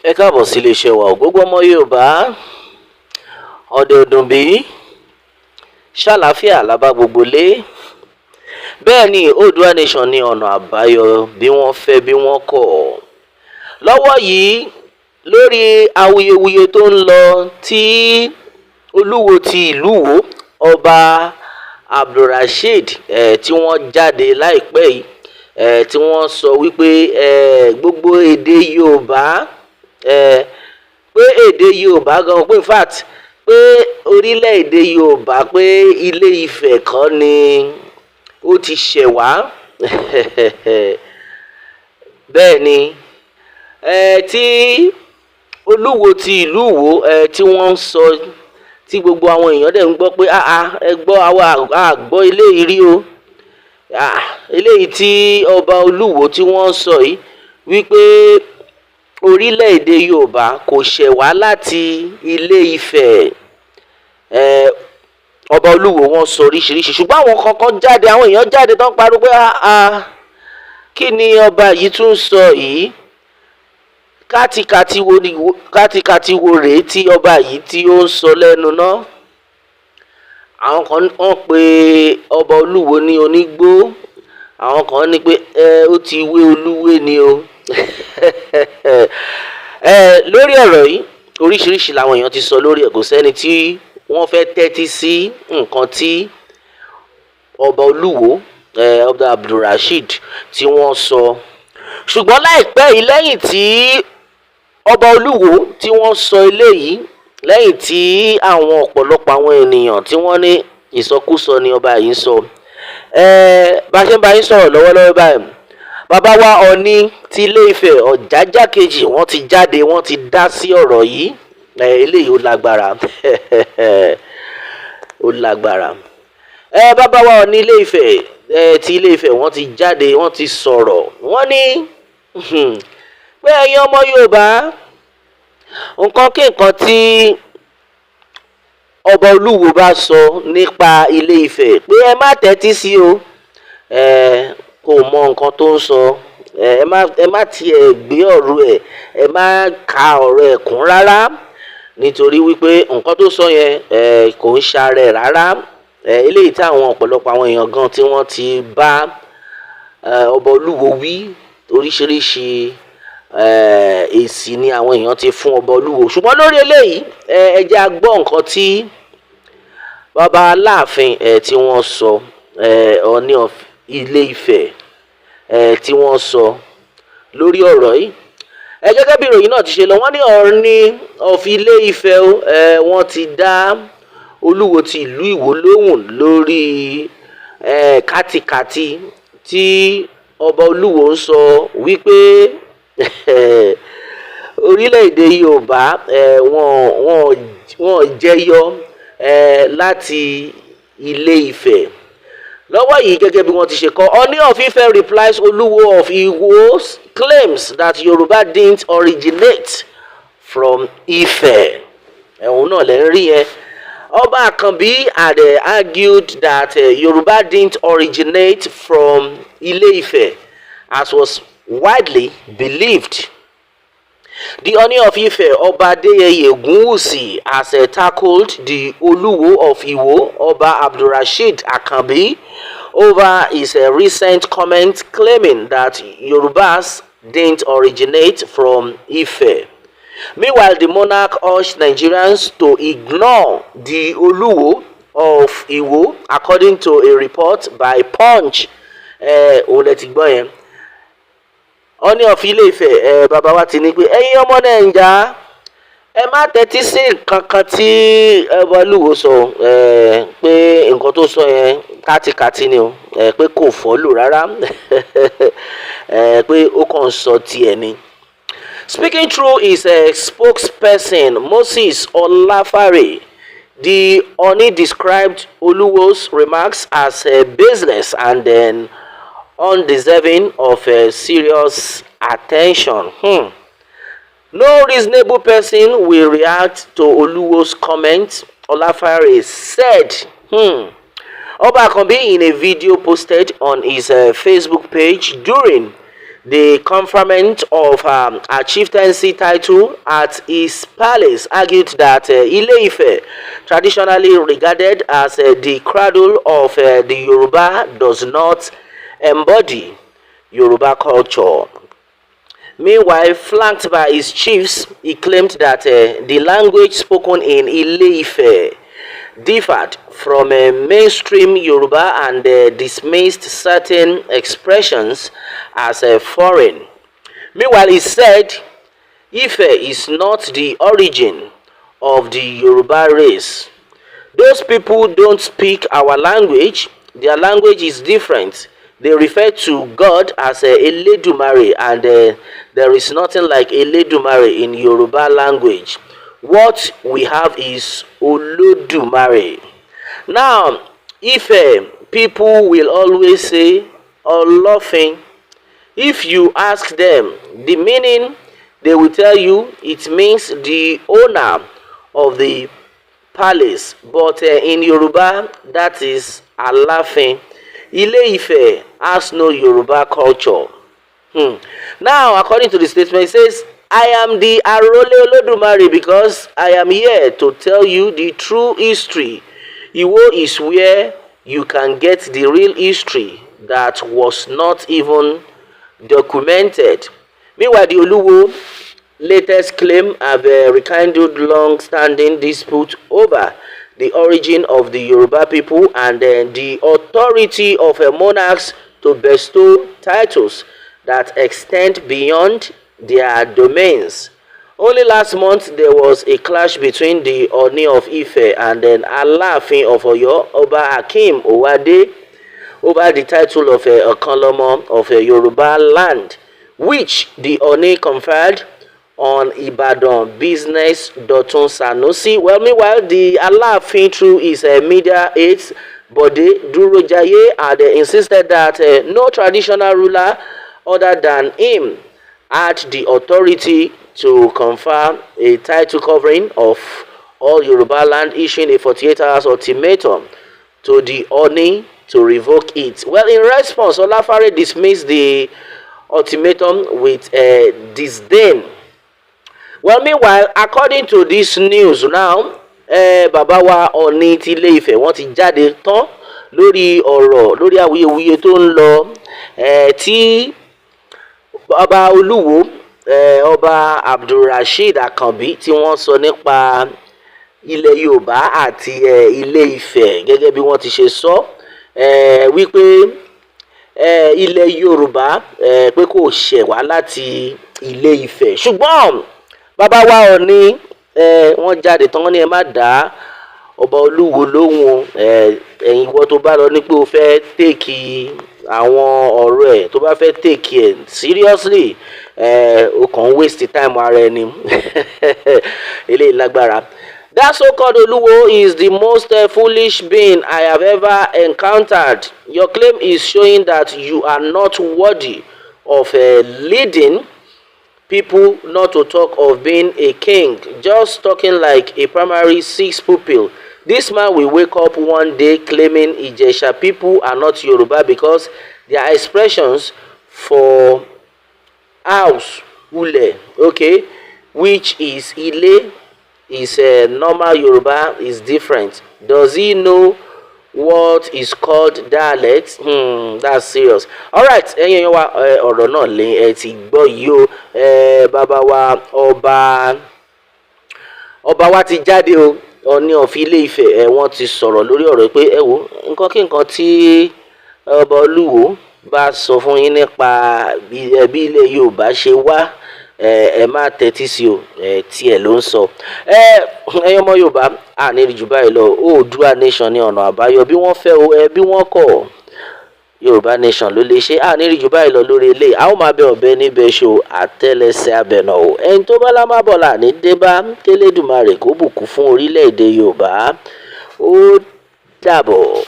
Ẹ káàbọ̀ sí iléeṣẹ́ wa gbogbo ọmọ Yorùbá ọdẹ ọdún bí ṣàlàáfíà lábá gbogbo lé. Bẹ́ẹ̀ ni Oòduà nation ní ọ̀nà àbáyọ bí wọ́n fẹ́ bí wọ́n kọ̀. Lọ́wọ́ yìí lórí awuyewuye tó ń lọ tí Olúwo ti ìlú Ìwó ọba Abdulrasheed tí wọ́n jáde láìpẹ́ yìí tí wọ́n sọ wípé gbogbo èdè Yorùbá pé èdè Yorùbá gan pé in fact pé orílẹ̀-èdè Yorùbá pé Ilé Ifẹ̀ kọ́ ni ó ti ṣẹ̀ wá. Bẹ́ẹ̀ ni tí Olúwo ti ìlú Ìwó tí wọ́n ń sọ tí gbogbo àwọn èèyàn dẹ̀ ń gbọ́ pé ẹ gbọ́ àwa àgbọ́ eléyìí rí o eléyìí tí ọba Olúwo tí wọ́n ń sọ yìí wípé orílẹ̀-èdè Yorùbá kò ṣẹ̀ wá láti Ilé Ifẹ̀. Ọba Olúwo wọ́n sọ oríṣiríṣi ṣùgbọ́n àwọn kankan jáde àwọn èèyàn jáde tó ń pariwo pé kí ni ọba yìí tún sọ yìí kátikati wo rèé tí ọba yìí tí ó ń sọ lẹ́nu náà. Àwọn kan wọ́n pe ọba Olúwo ní onígbó, àwọn kan ní pé ó ti wé olúwé ni o. Lórí ọ̀rọ̀ yìí oríṣiríṣi làwọn èèyàn ti sọ lórí ẹ̀, kò sẹ́ni tí wọ́n fẹ́ tẹ́tí sí nǹkan tí ọba Olúwo ọba Abdulrasheed tí wọ́n sọ. Ṣùgbọ́n láìpẹ́ yìí lẹ́yìn tí ọba Olúwo tí wọ́n sọ eléyìí lẹ́yìn tí àwọn ọ̀pọ̀lọpọ̀ àwọn ènìyàn tí wọ́n ní ìsọkúsọ ni ọba yìí ń sọ bá ṣe ń bá yín sọ̀rọ̀ lọ́wọ́lọ́wọ́ báyìí bàbá wa Ọọ̀ni ti Ilé Ifẹ̀ Ọ̀jájá kejì wọ́n ti jáde wọ́n ti dá sí ọ̀rọ̀ yìí eléyìí ó lágbára ó lágbára. Bàbá wa Ọọ̀ni Ilé Ifẹ̀ ti Ilé Ifẹ̀ wọ́n ti jáde wọ́n ti sọ̀rọ̀ wọ́n ní pé ẹ̀yin ọmọ Yorùbá nǹkan kí nǹkan tí ọba Olúwo bá sọ nípa Ilé Ifẹ̀ pé ẹ má tẹ́tí sí o kò mọ nǹkan tó ń sọ ẹ má tiẹ̀ gbé ọ̀rọ̀ ẹ má ka ọ̀rọ̀ ẹ̀ kún rárá nítorí wípé nǹkan tó sọ yẹn kò ń ṣàrẹ̀ rárá. Eléyìí táwọn ọ̀pọ̀lọpọ̀ àwọn èèyàn gan tí wọ́n ti bá ọba Olúwo wí oríṣiríṣi èsì ni àwọn èèyàn ti fún ọba Olúwo. Ṣùgbọ́n lórí eléyìí ẹ jẹ́ a gbọ́ nǹkan tí bàbá Aláàfin tí wọ́n sọ Ọọ̀ni of Ilé Ifẹ̀ tí wọ́n sọ lórí ọ̀rọ̀ yìí. Gẹ́gẹ́ bí ìròyìn náà ti ṣe lọ wọ́n ní Ọọ̀ni of Ilé Ifẹ̀ wọ́n ti dá Olúwo ti ìlú Ìwó lóhùn lórí kátikàti tí ọba Olúwo ń sọ wípé orílẹ̀-èdè Yorùbá wọ́n jẹyọ láti Ilé Ifẹ̀. Lọ́wọ́ yìí gẹ́gẹ́ bí wọ́n ti ṣe kọ Ọọ̀ni of Ife replies Oluwo of Iwo's claims that Yoruba didn't originate from Ife. Ẹ̀hún náà lẹ́ ń rí yẹn. Ọba Àkànbí had argued that Yoruba didn't originate from Ilé Ifẹ̀ as was widely believed. The Ooni of Ife, Oba Adeyeye Ogunwusi, has tackled the Oluwo of Iwo, Oba Abdulrasheed Akanbi, over his recent comment claiming that Yorubas didn't originate from Ife. Meanwhile, the monarch urged Nigerians to ignore the Oluwo of Iwo, according to a report by Punch. Ọọ̀ni of Ilé Ifẹ̀ bàbá wa ti ní pé ẹ̀yin ọmọ Nàìjíríà ẹ má tẹ́tí sí nǹkan kan tí ọba Olúwo sọ pé nǹkan tó sọ yẹn kátikàti ni o pé kò fọ́lò rárá pé ó kàn sọ tiẹ̀ ni. Speaking through his spokesperson Moses Olafare, the Ooni described Oluwo's remarks as baseless and then undeserving of serious attention. No reasonable person will react to Oluwo's comments, Olafare said. Oba Akanbi, in a video posted on his Facebook page during the conferment of a chieftaincy title at his palace, argued that Ile-Ife, traditionally regarded as the cradle of the Yoruba, does not embody Yoruba culture. Meanwhile, flanked by his chiefs, he claimed that the language spoken in Ile-Ife differed from mainstream Yoruba and dismissed certain expressions as foreign. Meanwhile, he said Ife is not the origin of the Yoruba race. Those people don't speak our language. Their language is different. They refer to God as Eledumare, and there is nothing like Eledumare in Yoruba language. What we have is Olodumare. Now, Ife people will always say Olofin. If you ask them the meaning, they will tell you it means the owner of the palace. But in Yoruba, that is Alafin. Ile-Ife has no Yoruba culture. Now, according to the statement, it says, I am the Arole Olodumare because I am here to tell you the true history. Iwo is where you can get the real history that was not even documented. Meanwhile, the Oluwo latest claim have rekindled long-standing dispute over the origin of the Yoruba people and the authority of monarchs to bestow titles that extend beyond their domains. Only last month there was a clash between the Ooni of Ife and Alaafin of Oyo, Oba Hakeem Owade, over the title of Okanlomo of Yoruba land, which the Ooni conferred on Ibadan business Dotun Sanusi. Well, meanwhile, the Alaafin through his media aides, Bode Durojaye, had insisted that no traditional ruler other than him had the authority to confer a title covering of all Yoruba land, issuing a 48 hours ultimatum to the Ooni to revoke it. Well, in response, Olafare dismissed the ultimatum with disdain. Well, meanwhile, according to this news now, bàbá wa Ọọ̀ni ti Ilé-Ifẹ̀ wọ́n ti jáde tán lórí ọ̀rọ̀ lórí awuyewuye tó ń lọ tí ọba Olúwo ọba Abdulrasheed Àkànbí tí wọ́n sọ nípa ilẹ̀ Yorùbá àti Ilé-Ifẹ̀ gẹ́gẹ́ bí wọ́n ti ṣe sọ wípé ilẹ̀ Yorùbá pé kò ṣẹ̀ wá láti Ilé-Ifẹ̀, ṣùgbọ́n bàbá wa Ọọ̀ni wọ́n jáde tán wọ́n ní ẹ má dá ọba Olúwo lóhùn ẹ̀yin ìwọ tó bá lọ ní pé o fẹ́ tèkì àwọn ọ̀rọ̀ ẹ̀ tó bá fẹ́ tèkì ẹ̀ seriously o kàn waste time ara ẹni eléyìí lágbára. That so-called Oluwo is the most foolish being I have ever encountered. Your claim is showing that you are not worthy of leading people, not to talk of being a king, just talking like a primary 6 pupil. This man will wake up one day claiming Ijesha people are not Yoruba because their expressions for house, ule, okay, which is ile, is normal Yoruba, is different. Does he know what is called dialect? That's serious. Alright, ẹ̀yin wa ọ̀rọ̀ náà lè ẹ ti gbọ́ yìí o. Bàbá wa ọba wa ti jáde o. Ọọ̀ni of Ilé-Ifẹ̀ wọ́n ti sọ̀rọ̀ lórí ọ̀rọ̀ pé ẹ wo nǹkan kí nǹkan tí ọba Olúwo bá sọ fún yín nípa bí ilẹ̀ Yorùbá ṣe wá ẹ má tẹ́tí sí o tí ẹ ló ń sọ. Ẹ̀yin ọmọ Yorùbá àní jù báyìí lọ. Oòduà nation ní ọ̀nà àbáyọ bí wọ́n fẹ́ o bí wọ́n kọ̀ Yorùbá nation ló lè ṣe. Àní jù báyìí lọ lórí eléyìí. A ó máa bẹ ọ̀bẹ níbẹ̀ ṣo àtẹ́lẹsẹ̀ abẹ̀nà o. Ẹni tó bá lámábọ̀ là ní débá k'Elédùmarè kó bùkún fún orílẹ̀-èdè Yorùbá. Ó dàbọ̀.